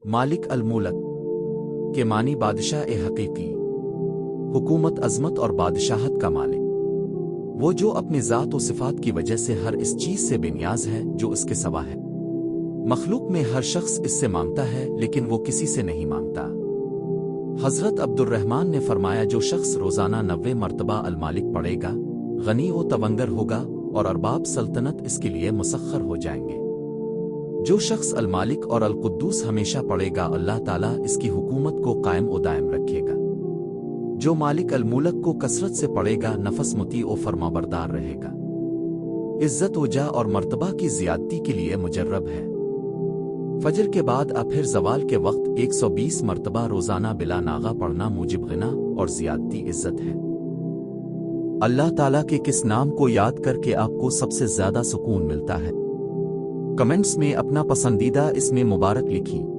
مالک الملک کے معنی بادشاہ حقیقی، حکومت، عظمت اور بادشاہت کا مالک، وہ جو اپنی ذات و صفات کی وجہ سے ہر اس چیز سے بے نیاز ہے جو اس کے سوا ہے۔ مخلوق میں ہر شخص اس سے مانگتا ہے لیکن وہ کسی سے نہیں مانگتا۔ حضرت عبد الرحمن نے فرمایا جو شخص روزانہ 90 مرتبہ المالک پڑھے گا غنی و تونگر ہوگا اور ارباب سلطنت اس کے لیے مسخر ہو جائیں گے۔ جو شخص المالک اور القدوس ہمیشہ پڑھے گا اللہ تعالیٰ اس کی حکومت کو قائم و دائم رکھے گا۔ جو مالک الملک کو کثرت سے پڑھے گا نفس مطیع و فرمانبردار رہے گا، عزت و جاہ اور مرتبہ کی زیادتی کے لیے مجرب ہے۔ فجر کے بعد پھر زوال کے وقت 120 مرتبہ روزانہ بلا ناغہ پڑھنا موجب غنا اور زیادتی عزت ہے۔ اللہ تعالیٰ کے کس نام کو یاد کر کے آپ کو سب سے زیادہ سکون ملتا ہے؟ کمنٹس میں اپنا پسندیدہ اسم مبارک لکھیں۔